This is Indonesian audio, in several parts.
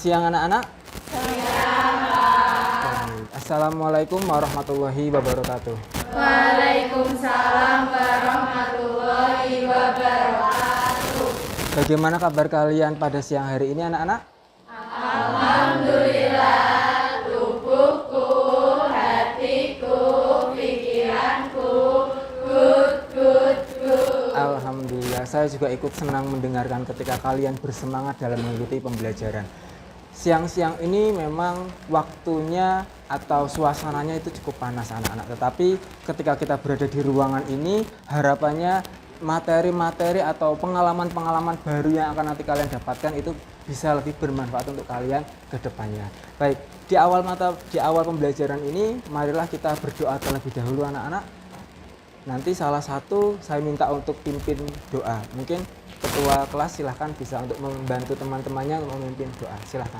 siang anak-anak. Baik. Assalamualaikum warahmatullahi wabarakatuh. Waalaikumsalam warahmatullahi wabarakatuh. Bagaimana kabar kalian pada siang hari ini anak-anak? Alhamdulillah, tubuhku, hatiku, pikiranku, good. Alhamdulillah, saya juga ikut senang mendengarkan ketika kalian bersemangat dalam mengikuti pembelajaran. Siang-siang ini memang waktunya atau suasananya itu cukup panas anak-anak. Tetapi ketika kita berada di ruangan ini, harapannya materi-materi atau pengalaman-pengalaman baru yang akan nanti kalian dapatkan itu bisa lebih bermanfaat untuk kalian ke depannya. Baik, di awal pembelajaran ini, marilah kita berdoa terlebih dahulu anak-anak. Nanti salah satu saya minta untuk pimpin doa. Mungkin ketua kelas silahkan bisa untuk membantu teman-temannya memimpin doa. Silahkan.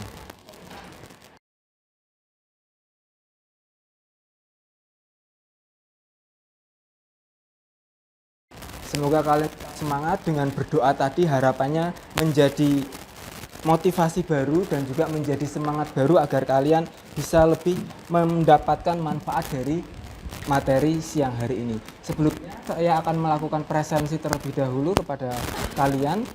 Semoga kalian semangat dengan berdoa tadi, harapannya menjadi motivasi baru dan juga menjadi semangat baru agar kalian bisa lebih mendapatkan manfaat dari materi siang hari ini. Sebelumnya saya akan melakukan presensi terlebih dahulu kepada kalian.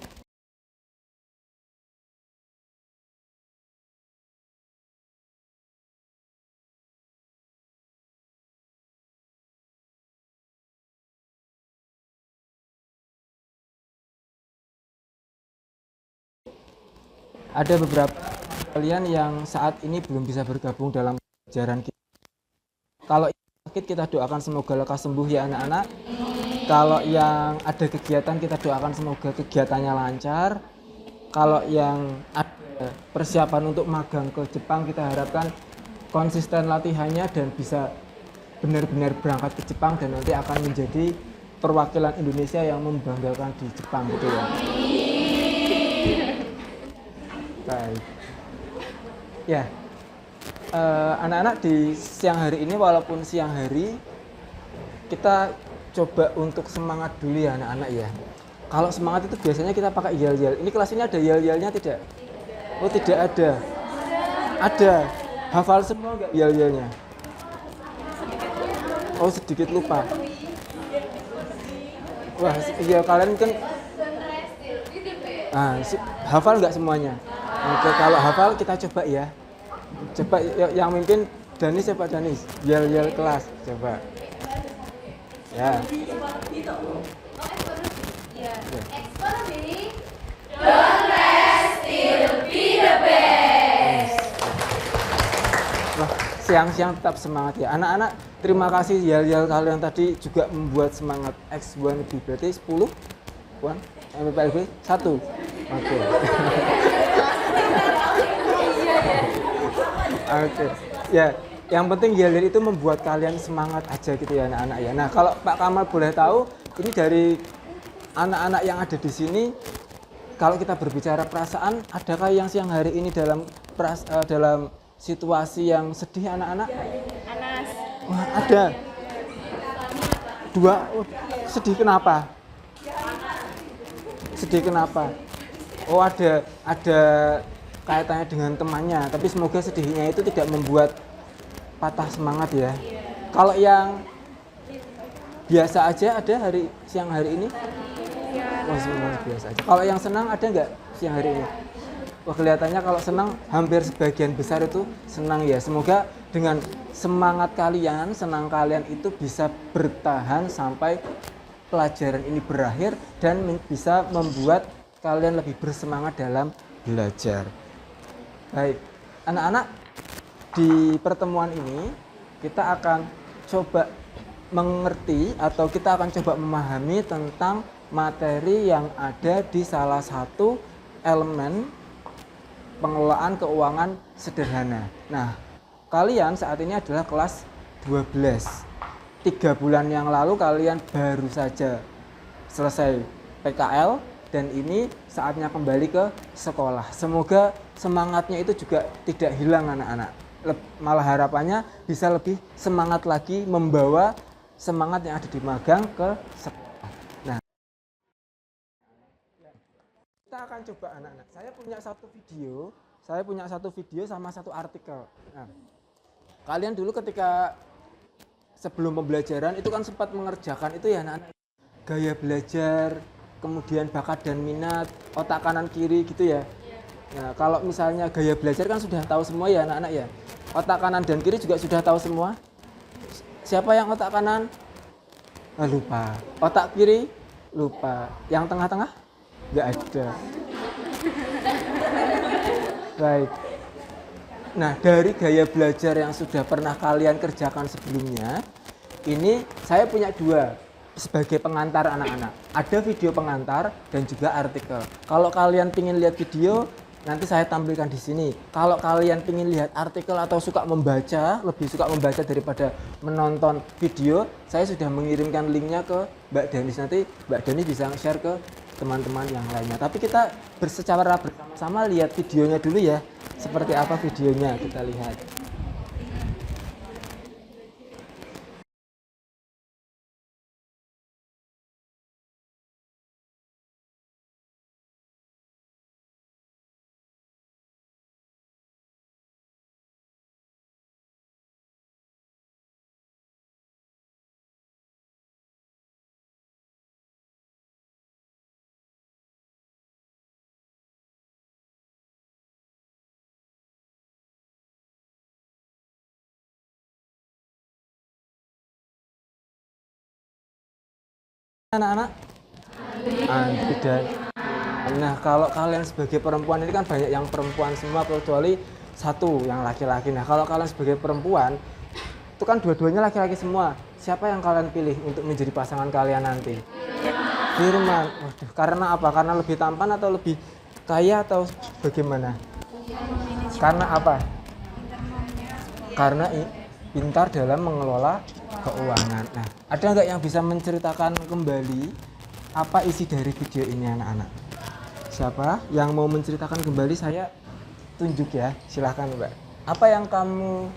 Ada beberapa kalian yang saat ini belum bisa bergabung dalam pelajaran kita. Kalau sakit kita doakan semoga lekas sembuh ya anak-anak. Kalau yang ada kegiatan kita doakan semoga kegiatannya lancar. Kalau yang ada persiapan untuk magang ke Jepang kita harapkan konsisten latihannya dan bisa benar-benar berangkat ke Jepang dan nanti akan menjadi perwakilan Indonesia yang membanggakan di Jepang gitu ya. Baik. Ya. Anak-anak di siang hari ini walaupun siang hari kita coba untuk semangat dulu ya anak-anak ya. Kalau semangat itu biasanya kita pakai yel-yel. Ini kelas ini ada yel-yelnya tidak? Oh tidak ada. Ada. Hafal semua nggak yel-yelnya? Oh sedikit lupa. Wah iya kalian kan hafal nggak semuanya? Oke kalau hafal kita coba ya. Coba yang mimpin Danis siapa Danis? Yel-yel kelas coba. Ya. Don't rest till be the best. Wah, siang-siang tetap semangat ya. Anak-anak, terima kasih yel-yel kalian tadi juga membuat semangat. X1B berarti 10. 1 MPLB 1. Oke. Oke. Ya, yang penting yel-yel itu membuat kalian semangat aja gitu ya anak-anak ya. Nah, kalau Pak Kamal boleh tahu, ini dari anak-anak yang ada di sini, kalau kita berbicara perasaan, adakah yang siang hari ini dalam situasi yang sedih anak-anak? Anas. Wah, ada. 2. Oh, sedih kenapa? Sedih kenapa? Oh, ada kaitannya dengan temannya, tapi semoga sedihnya itu tidak membuat patah semangat ya. Kalau yang biasa aja ada siang hari ini? Wah, semangat biasa aja. Kalau yang senang ada nggak siang hari ini? Wah, kelihatannya kalau senang hampir sebagian besar itu senang ya. Semoga dengan semangat kalian, senang kalian itu bisa bertahan sampai pelajaran ini berakhir dan bisa membuat kalian lebih bersemangat dalam belajar. Baik, anak-anak, di pertemuan ini kita akan coba mengerti atau kita akan coba memahami tentang materi yang ada di salah satu elemen pengelolaan keuangan sederhana. Nah, kalian saat ini adalah kelas 12. 3 bulan yang lalu kalian baru saja selesai PKL dan ini saatnya kembali ke sekolah. Semoga semangatnya itu juga tidak hilang anak-anak. Malah harapannya bisa lebih semangat lagi membawa semangat yang ada di magang ke sekolah. Nah, kita akan coba anak-anak. Saya punya satu video saya punya satu video sama satu artikel. Nah, kalian dulu ketika sebelum pembelajaran itu kan sempat mengerjakan itu ya anak-anak, gaya belajar, kemudian bakat dan minat, otak kanan kiri gitu ya. Nah, kalau misalnya gaya belajar kan sudah tahu semua ya anak-anak ya. Otak kanan dan kiri juga sudah tahu semua. Siapa yang otak kanan? Lupa. Otak kiri? Lupa. Yang tengah-tengah? Nggak ada. Baik. Nah, dari gaya belajar yang sudah pernah kalian kerjakan sebelumnya, ini saya punya dua sebagai pengantar anak-anak. Ada video pengantar dan juga artikel. Kalau kalian ingin lihat video, nanti saya tampilkan di sini. Kalau kalian ingin lihat artikel atau suka membaca, lebih suka membaca daripada menonton video, saya sudah mengirimkan linknya ke Mbak Danis. Nanti Mbak Danis bisa share ke teman-teman yang lainnya. Tapi kita secara bersama-sama lihat videonya dulu ya. Seperti apa videonya, kita lihat. Anak-anak? Andri dan nah, kalau kalian sebagai perempuan ini kan banyak yang perempuan semua kecuali satu yang laki-laki. Nah, kalau kalian sebagai perempuan itu kan dua-duanya laki-laki semua. Siapa yang kalian pilih untuk menjadi pasangan kalian nanti? Firman. Waduh, karena apa? Karena lebih tampan atau lebih kaya atau bagaimana? Karena apa? Karena pintar dalam mengelola keuangan. Nah, ada nggak yang bisa menceritakan kembali apa isi dari video ini anak-anak? Siapa yang mau menceritakan kembali? Saya tunjuk ya, silahkan Mbak. Apa yang kamu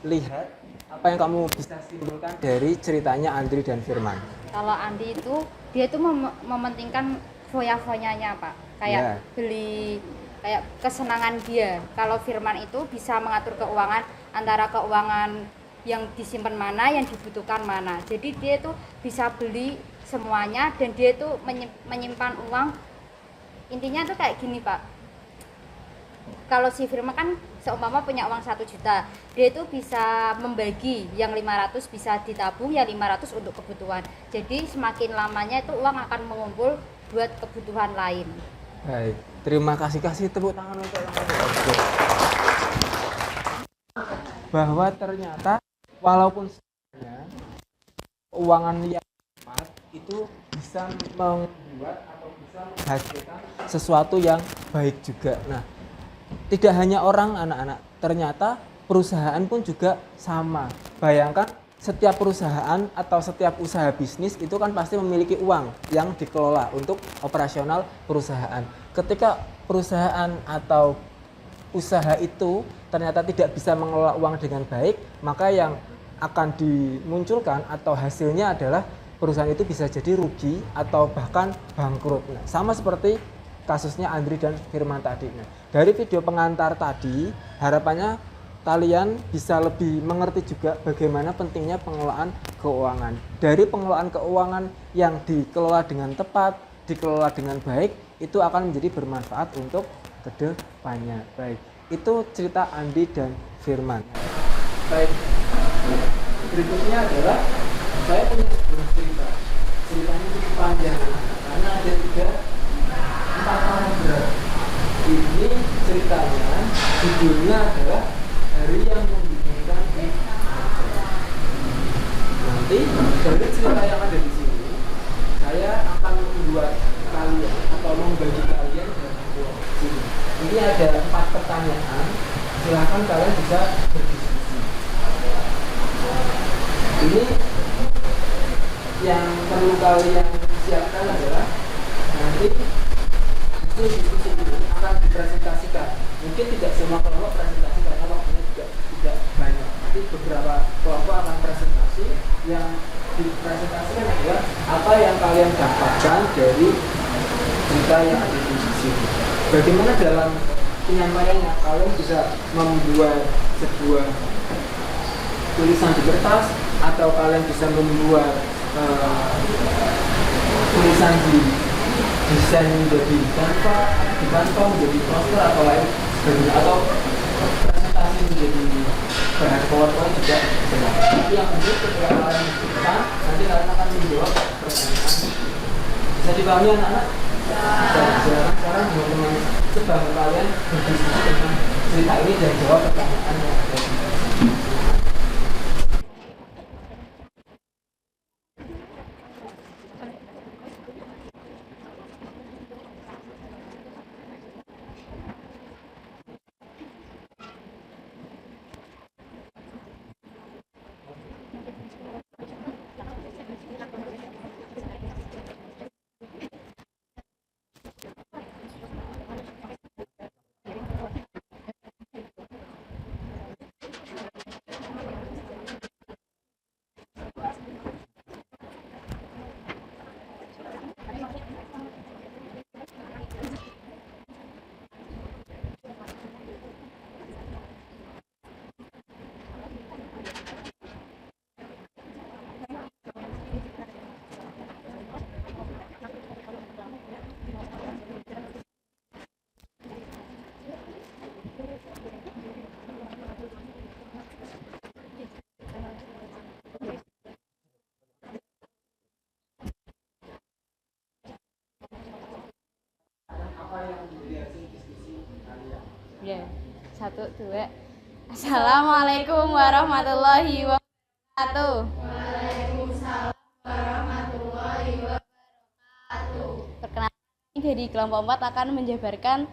lihat, apa yang kamu bisa simpulkan dari ceritanya Andri dan Firman? Kalau Andi itu, dia itu mementingkan foya-foyanya Pak. Kayak beli, kayak kesenangan dia. Kalau Firman itu bisa mengatur keuangan, antara keuangan yang disimpan mana, yang dibutuhkan mana. Jadi dia itu bisa beli semuanya dan dia itu menyimpan uang. Intinya tuh kayak gini Pak. Kalau si Firman kan seumpama punya uang 1 juta, dia itu bisa membagi yang 500 bisa ditabung, yang 500 untuk kebutuhan. Jadi semakin lamanya itu uang akan mengumpul buat kebutuhan lain. Baik, terima kasih, kasih tepuk tangan untuk bahwa ternyata walaupun sebenarnya keuangan yang tepat itu bisa membuat atau bisa menghasilkan sesuatu yang baik juga. Nah, tidak hanya orang anak-anak, ternyata perusahaan pun juga sama. Bayangkan setiap perusahaan atau setiap usaha bisnis itu kan pasti memiliki uang yang dikelola untuk operasional perusahaan. Ketika perusahaan atau usaha itu ternyata tidak bisa mengelola uang dengan baik, maka yang akan dimunculkan atau hasilnya adalah perusahaan itu bisa jadi rugi atau bahkan bangkrut. Nah, sama seperti kasusnya Andri dan Firman tadi. Nah, dari video pengantar tadi, harapannya kalian bisa lebih mengerti juga bagaimana pentingnya pengelolaan keuangan. Dari pengelolaan keuangan yang dikelola dengan tepat, dikelola dengan baik, itu akan menjadi bermanfaat untuk kedepannya. Baik, itu cerita Andi dan Firman. Baik, berikutnya adalah saya punya sebuah cerita. Ceritanya cukup panjang karena ada 4 paragraf. Ini ceritanya, judulnya adalah Hari yang Membingungkan di Aceh. Nanti dari cerita yang ada di sini, saya akan membuat kalian atau membagi kalian dalam kelompok ini. Ini ada 4 pertanyaan. Silakan kalian bisa berdiskusi. Ini yang perlu kalian siapkan adalah nanti hasil diskusi ini akan dipresentasikan. Mungkin tidak semua kelompok presentasi karena waktunya juga tidak banyak. Nanti beberapa kelompok akan presentasi. Yang dipresentasikan adalah apa yang kalian dapatkan dari cerita yang ada di sini. Bagaimana dalam penyampaiannya. Kalian bisa membuat sebuah tulisan di kertas, atau kalian bisa membuat tulisan di desain menjadi di kanvas menjadi poster atau lain sebagainya, atau presentasi menjadi bahan PowerPoint juga bisa. Tapi yang penting ketika kalian diskusikan, nanti kalian akan menjawab pertanyaan. Bisa dipahami anak-anak? Silakan sekarang teman-teman sebangun kalian berdiskusi tentang cerita ini dan jawab pertanyaan yang ada di sini. Ya, 1, 2. Assalamualaikum warahmatullahi wabarakatuh. Waalaikumsalam warahmatullahi wabarakatuh. Perkenalkan, dari kelompok 4 akan menjabarkan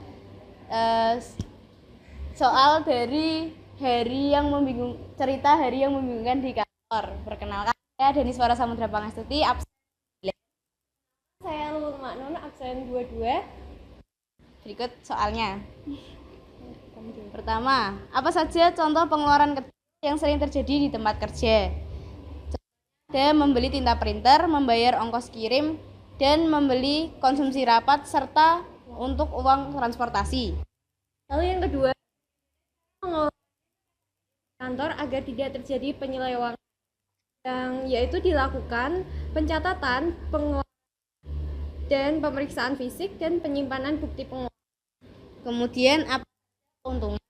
soal dari cerita hari yang membingungkan di kantor. Perkenalkan, saya Deni Suara Samudra Pangestuti, absen. Saya Lulul Maknun, absen 22. Berikut soalnya. Pertama, apa saja contoh pengeluaran kecil yang sering terjadi di tempat kerja? Ada membeli tinta printer, membayar ongkos kirim, dan membeli konsumsi rapat, serta untuk uang transportasi. Lalu yang kedua, mengelola kantor agar tidak terjadi penyelewengan, yang yaitu dilakukan pencatatan, pengeluaran, dan pemeriksaan fisik dan penyimpanan bukti pengeluaran. Kemudian apa untungnya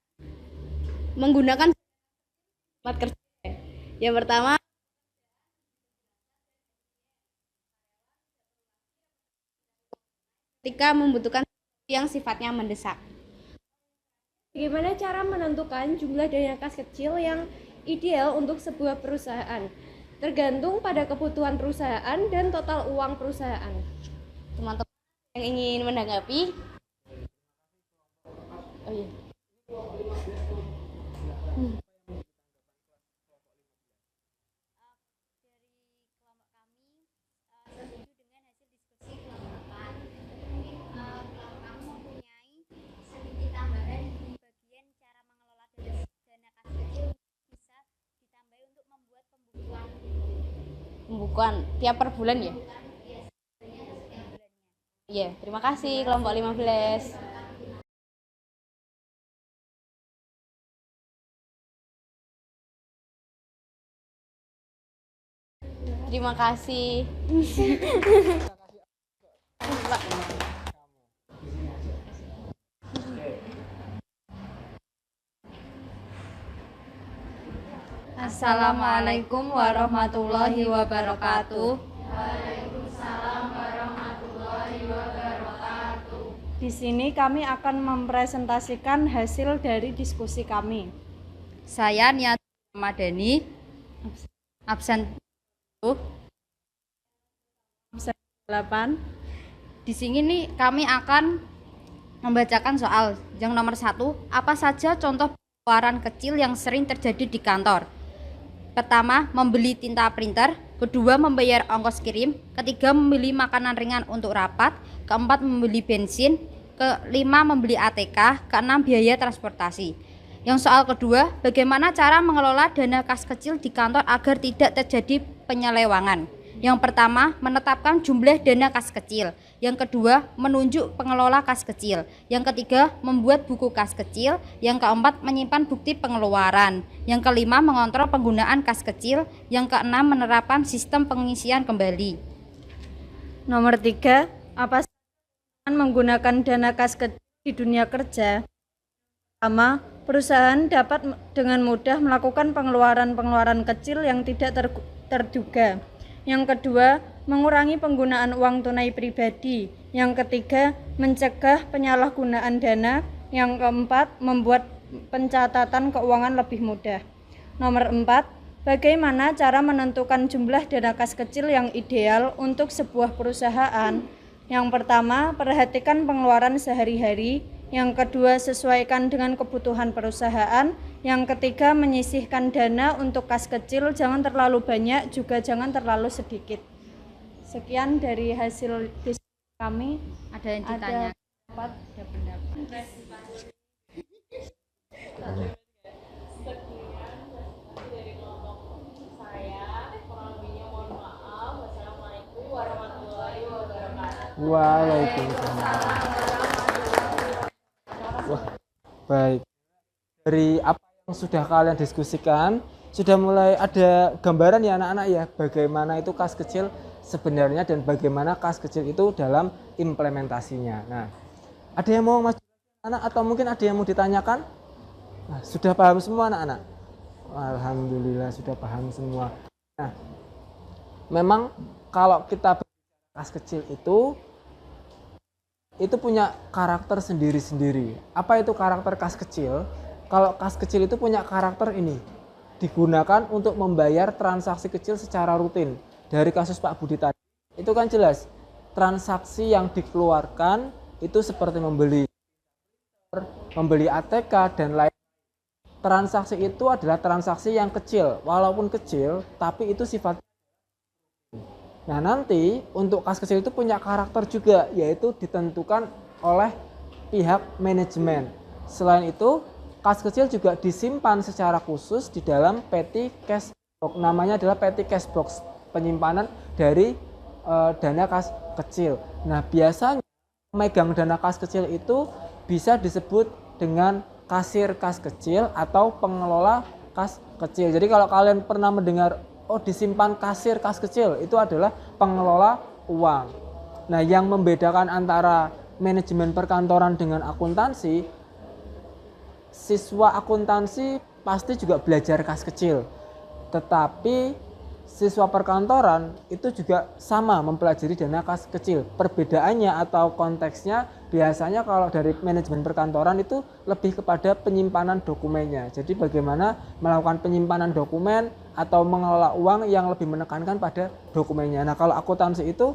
menggunakan tempat kerja? Yang pertama, ketika membutuhkan yang sifatnya mendesak. Bagaimana cara menentukan jumlah dana kas kecil yang ideal untuk sebuah perusahaan? Tergantung pada kebutuhan perusahaan dan total uang perusahaan. Teman-teman yang ingin menanggapi? Oh iya. Pembukuan tiap per bulan ya? Iya, terima kasih kelompok 15. Terima kasih. Assalamualaikum warahmatullahi wabarakatuh. Di sini kami akan mempresentasikan hasil dari diskusi kami. Saya Nia Madani, absen 8. Di sini nih kami akan membacakan soal yang nomor 1. Apa saja contoh pengeluaran kecil yang sering terjadi di kantor? Pertama, membeli tinta printer. Kedua, membayar ongkos kirim. Ketiga, membeli makanan ringan untuk rapat. Keempat, membeli bensin. Kelima, membeli ATK. Keenam, biaya transportasi. Yang soal kedua, bagaimana cara mengelola dana kas kecil di kantor agar tidak terjadi penyelewangan? Yang pertama, menetapkan jumlah dana kas kecil. Yang kedua, menunjuk pengelola kas kecil. Yang ketiga, membuat buku kas kecil. Yang keempat, menyimpan bukti pengeluaran. Yang kelima, mengontrol penggunaan kas kecil. Yang keenam, menerapkan sistem pengisian kembali. Nomor 3, apa saja menggunakan dana kas kecil di dunia kerja? Pertama, perusahaan dapat dengan mudah melakukan pengeluaran-pengeluaran kecil yang tidak terduga. Yang kedua, mengurangi penggunaan uang tunai pribadi. Yang ketiga, mencegah penyalahgunaan dana. Yang keempat, membuat pencatatan keuangan lebih mudah. Nomor 4, bagaimana cara menentukan jumlah dana kas kecil yang ideal untuk sebuah perusahaan? Yang pertama, perhatikan pengeluaran sehari-hari. Yang kedua, sesuaikan dengan kebutuhan perusahaan. Yang ketiga, menyisihkan dana untuk kas kecil, jangan terlalu banyak, juga jangan terlalu sedikit. Sekian dari hasil diskusi kami. Ada yang ditanya? Ada pendapat. Waalaikumsalam. Wah, baik. Dari apa yang sudah kalian diskusikan, sudah mulai ada gambaran ya anak-anak ya, bagaimana itu kas kecil sebenarnya dan bagaimana kas kecil itu dalam implementasinya. Nah, ada yang mau maju anak atau mungkin ada yang mau ditanyakan? Nah, sudah paham semua anak-anak? Alhamdulillah sudah paham semua. Nah, memang kalau kita kas kecil itu punya karakter sendiri-sendiri. Apa itu karakter kas kecil? Kalau kas kecil itu punya karakter ini, digunakan untuk membayar transaksi kecil secara rutin. Dari kasus Pak Budi tadi, itu kan jelas transaksi yang dikeluarkan itu seperti membeli ATK dan lain. Transaksi itu adalah transaksi yang kecil, walaupun kecil, tapi itu sifatnya. Nah, nanti untuk kas kecil itu punya karakter juga, yaitu ditentukan oleh pihak manajemen. Selain itu, kas kecil juga disimpan secara khusus di dalam petty cash box. Namanya adalah petty cash box, penyimpanan dari dana kas kecil. Nah, biasanya memegang dana kas kecil itu bisa disebut dengan kasir kas kecil atau pengelola kas kecil. Jadi kalau kalian pernah mendengar disimpan kasir kas kecil, itu adalah pengelola uang. Nah, yang membedakan antara manajemen perkantoran dengan akuntansi, siswa akuntansi pasti juga belajar kas kecil, tetapi siswa perkantoran itu juga sama mempelajari dana kas kecil. Perbedaannya atau konteksnya biasanya kalau dari manajemen perkantoran itu lebih kepada penyimpanan dokumennya. Jadi bagaimana melakukan penyimpanan dokumen atau mengelola uang yang lebih menekankan pada dokumennya. Nah, kalau akuntansi itu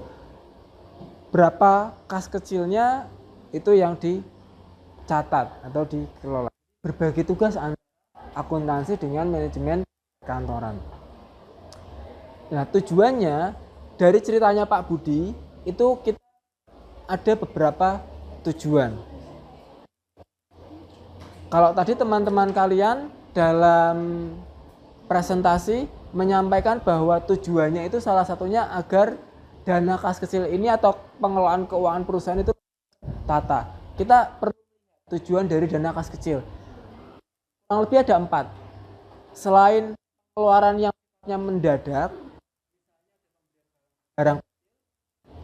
berapa kas kecilnya itu yang dicatat atau dikelola. Berbagi tugas antara akuntansi dengan manajemen perkantoran. Nah, tujuannya dari ceritanya Pak Budi itu kita ada beberapa tujuan. Kalau tadi teman-teman kalian dalam presentasi menyampaikan bahwa tujuannya itu salah satunya agar dana kas kecil ini atau pengelolaan keuangan perusahaan itu tata. Kita perlu tujuan dari dana kas kecil. Kurang lebih ada 4. Selain pengeluaran yang mendadak, barang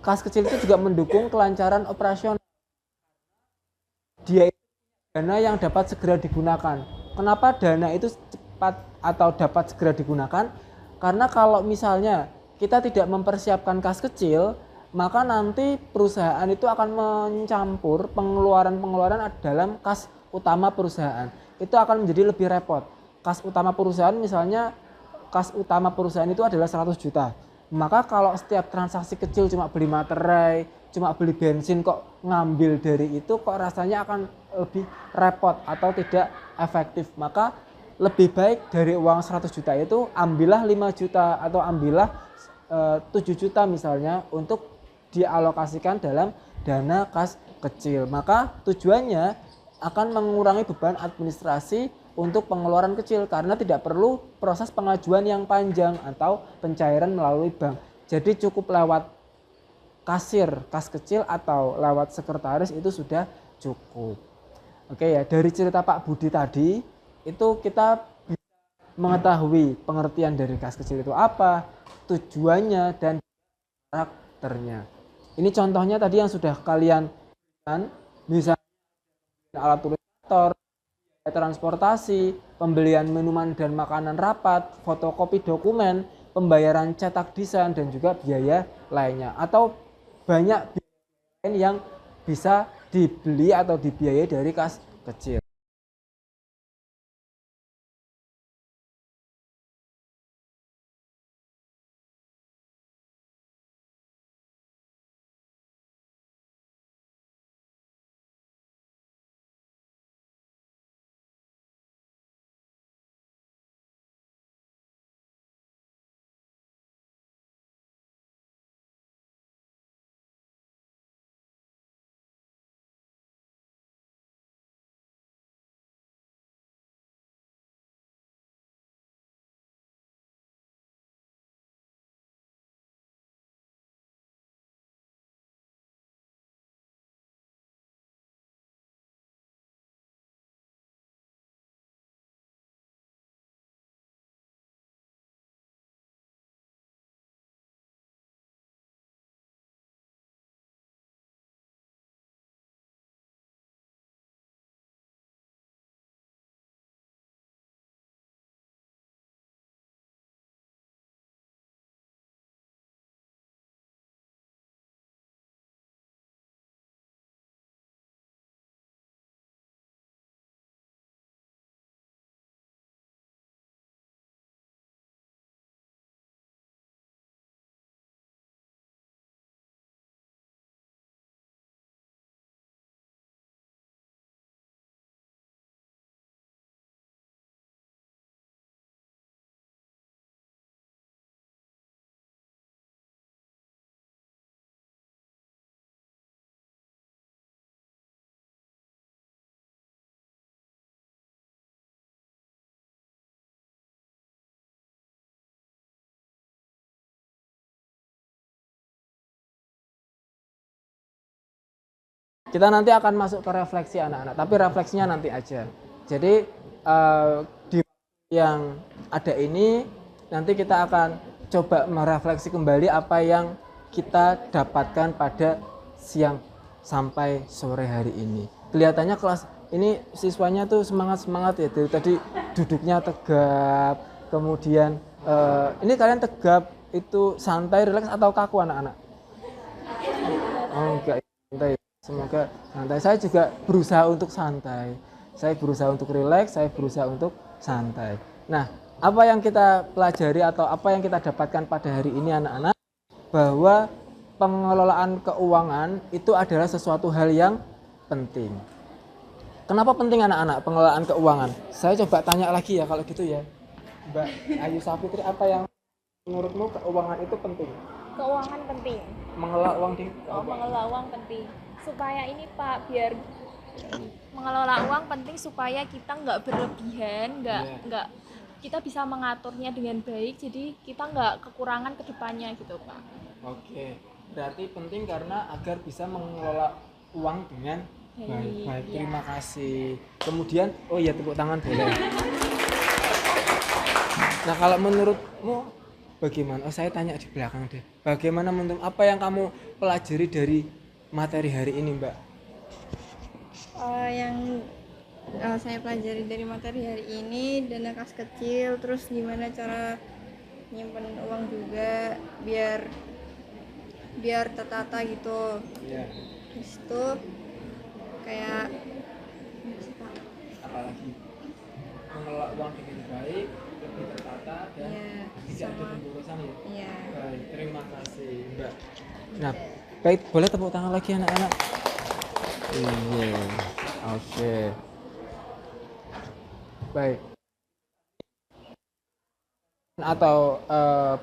kas kecil itu juga mendukung kelancaran operasional. Dia itu dana yang dapat segera digunakan. Kenapa dana itu cepat atau dapat segera digunakan? Karena kalau misalnya kita tidak mempersiapkan kas kecil, maka nanti perusahaan itu akan mencampur pengeluaran-pengeluaran dalam kas utama perusahaan. Itu akan menjadi lebih repot. Kas utama perusahaan misalnya, kas utama perusahaan itu adalah 100 juta. Maka kalau setiap transaksi kecil cuma beli materai, cuma beli bensin kok ngambil dari itu kok rasanya akan lebih repot atau tidak efektif. Maka lebih baik dari uang 100 juta itu ambillah 5 juta atau ambillah 7 juta misalnya untuk dialokasikan dalam dana kas kecil. Maka tujuannya akan mengurangi beban administrasi untuk pengeluaran kecil karena tidak perlu proses pengajuan yang panjang atau pencairan melalui bank. Jadi cukup lewat kasir kas kecil atau lewat sekretaris itu sudah cukup. Oke ya, dari cerita Pak Budi tadi itu kita bisa mengetahui pengertian dari kas kecil itu apa, tujuannya dan karakternya. Ini contohnya tadi yang sudah kalian kan, misalnya alat tulis kantor, transportasi, pembelian minuman dan makanan rapat, fotokopi dokumen, pembayaran cetak desain dan juga biaya lainnya, atau banyak biaya lain yang bisa dibeli atau dibiayai dari kas kecil. Kita nanti akan masuk ke refleksi anak-anak, tapi refleksinya nanti aja. Jadi di yang ada ini nanti kita akan coba merefleksi kembali apa yang kita dapatkan pada siang sampai sore hari ini. Kelihatannya kelas ini siswanya tuh semangat ya, dari tadi duduknya tegap, kemudian ini kalian tegap itu santai, rileks atau kaku anak-anak? Oh enggak, santai. Semoga santai. Saya juga berusaha untuk santai. Saya berusaha untuk rileks, saya berusaha untuk santai. Nah, apa yang kita pelajari atau apa yang kita dapatkan pada hari ini anak-anak, bahwa pengelolaan keuangan itu adalah sesuatu hal yang penting. Kenapa penting anak-anak pengelolaan keuangan? Saya coba tanya lagi ya kalau gitu ya. Mbak Ayu Sapitri, apa yang menurutmu keuangan itu penting? Keuangan penting. Mengelola uang di Mengelola uang penting. Supaya ini Pak, biar mengelola uang penting supaya kita nggak berlebihan, nggak kita bisa mengaturnya dengan baik, jadi kita nggak kekurangan ke depannya gitu Pak. Oke, berarti penting karena agar bisa mengelola uang dengan baik. Terima kasih. Kemudian, oh iya, tepuk tangan boleh. Nah, kalau menurutmu bagaimana? Oh, saya tanya di belakang deh. Bagaimana menurut apa yang kamu pelajari dari materi hari ini, Mbak? Yang saya pelajari dari materi hari ini, dana kas kecil, terus gimana cara nyimpen uang juga biar tertata gitu. Iya. Terus itu kayak Apalagi mengelola uang dengan baik, lebih tertata dan tidak ada pemborosan ya. Iya. Baik, terima kasih, Mbak. Nah, baik, boleh tepuk tangan lagi anak-anak. Iya. Oke. Baik. Atau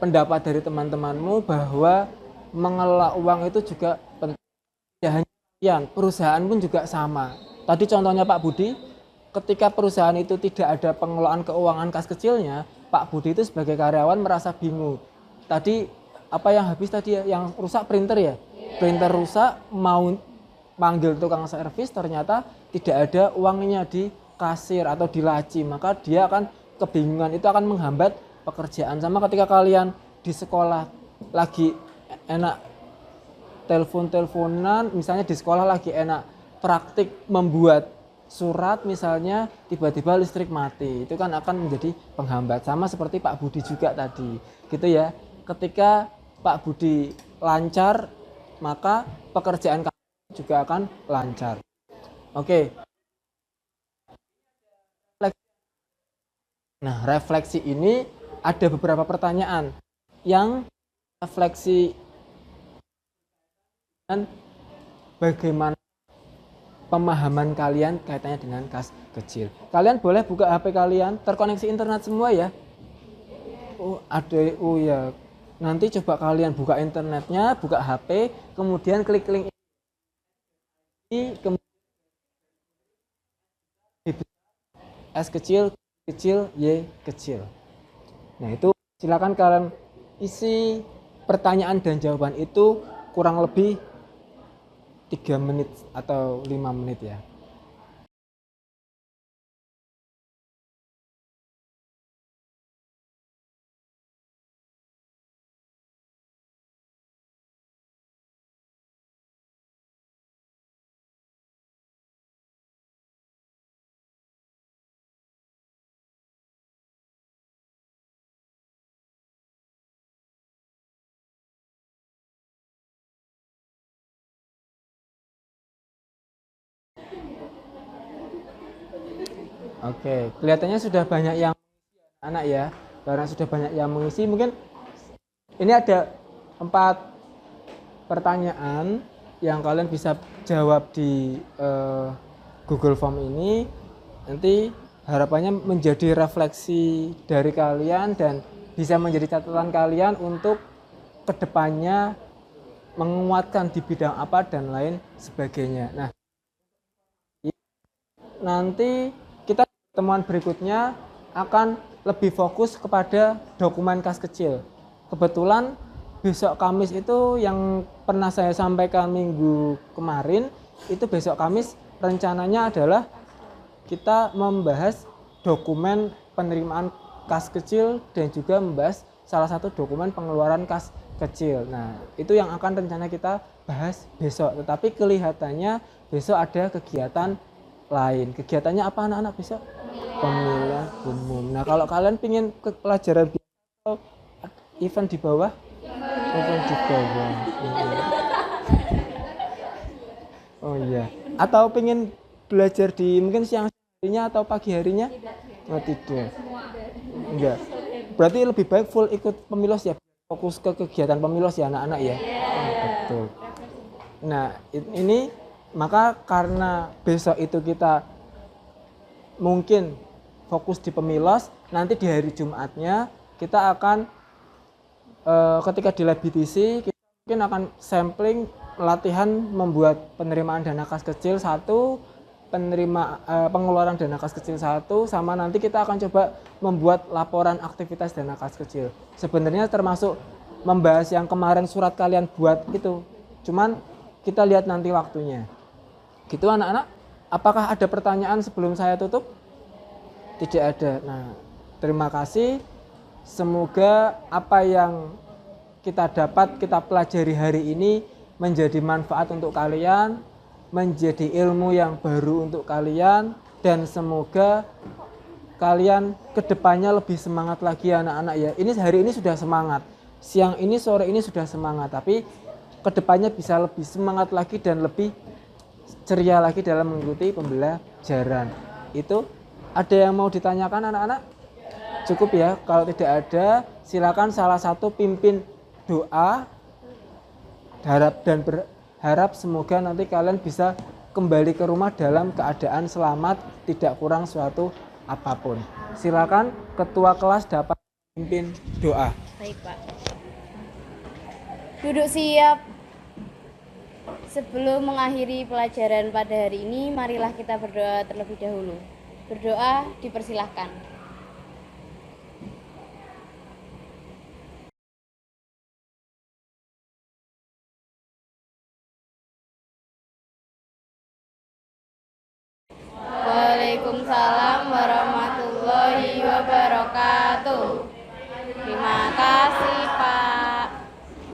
pendapat dari teman-temanmu bahwa mengelola uang itu juga penting. Ya, hanya sekian, perusahaan pun juga sama. Tadi contohnya Pak Budi, ketika perusahaan itu tidak ada pengelolaan keuangan kas kecilnya, Pak Budi itu sebagai karyawan merasa bingung. Tadi apa yang habis tadi ya, yang rusak printer ya. Printer rusak, mau panggil tukang servis, ternyata tidak ada uangnya di kasir atau di laci, maka dia akan kebingungan, itu akan menghambat pekerjaan. Sama ketika kalian di sekolah lagi enak telepon-teleponan, misalnya di sekolah lagi enak praktik membuat surat misalnya, tiba-tiba listrik mati, itu kan akan menjadi penghambat. Sama seperti Pak Budi juga tadi gitu ya, ketika Pak Budi lancar maka pekerjaan kalian juga akan lancar. Oke. Nah, refleksi ini ada beberapa pertanyaan yang refleksi dan bagaimana pemahaman kalian kaitannya dengan kas kecil. Kalian boleh buka HP kalian, terkoneksi internet semua ya. Oh ya. Nanti coba kalian buka internetnya, buka HP, kemudian klik link ini, kemudian S kecil, Y kecil. Nah, itu silakan kalian isi pertanyaan dan jawaban itu kurang lebih 3 menit atau 5 menit ya. Oke, kelihatannya sudah banyak yang anak ya. Karena sudah banyak yang mengisi, mungkin ini ada 4 pertanyaan yang kalian bisa jawab di Google Form ini. Nanti harapannya menjadi refleksi dari kalian dan bisa menjadi catatan kalian untuk kedepannya menguatkan di bidang apa dan lain sebagainya. Nah, nanti kita pertemuan berikutnya akan lebih fokus kepada dokumen kas kecil. Kebetulan besok Kamis itu yang pernah saya sampaikan minggu kemarin, itu besok Kamis rencananya adalah kita membahas dokumen penerimaan kas kecil dan juga membahas salah satu dokumen pengeluaran kas kecil. Nah, itu yang akan rencana kita bahas besok. Tetapi kelihatannya besok ada kegiatan lain. Kegiatannya apa anak-anak besok? Pemilihan umum. Nah, kalau kalian pingin ke pelajaran atau event di bawah, event di bawah. Oh iya. Atau pingin belajar di mungkin siang harinya atau pagi harinya? Oh tidak. Enggak. Berarti lebih baik full ikut pemilos ya. Fokus ke kegiatan pemilos ya anak-anak ya. Oh, betul. Nah, ini maka karena besok itu kita mungkin fokus di pemilos, nanti di hari Jumatnya kita akan ketika di lab BTC kita mungkin akan sampling latihan membuat penerimaan dana kas kecil 1, pengeluaran dana kas kecil 1, sama nanti kita akan coba membuat laporan aktivitas dana kas kecil. Sebenarnya termasuk membahas yang kemarin surat kalian buat itu. Cuman kita lihat nanti waktunya. Gitu anak-anak. Apakah ada pertanyaan sebelum saya tutup? Tidak ada. Nah, terima kasih. Semoga apa yang kita dapat, kita pelajari hari ini menjadi manfaat untuk kalian, menjadi ilmu yang baru untuk kalian, dan semoga kalian kedepannya lebih semangat lagi anak-anak ya. Ini hari ini sudah semangat, siang ini, sore ini sudah semangat, tapi kedepannya bisa lebih semangat lagi dan lebih ceria lagi dalam mengikuti pembelajaran. Itu ada yang mau ditanyakan anak-anak? Cukup ya, kalau tidak ada silakan salah satu pimpin doa dan berharap semoga nanti kalian bisa kembali ke rumah dalam keadaan selamat, tidak kurang suatu apapun. Silakan ketua kelas dapat pimpin doa. Baik, Pak. Duduk siap. Sebelum mengakhiri pelajaran pada hari ini, marilah kita berdoa terlebih dahulu. Berdoa dipersilahkan. wabarakatuh.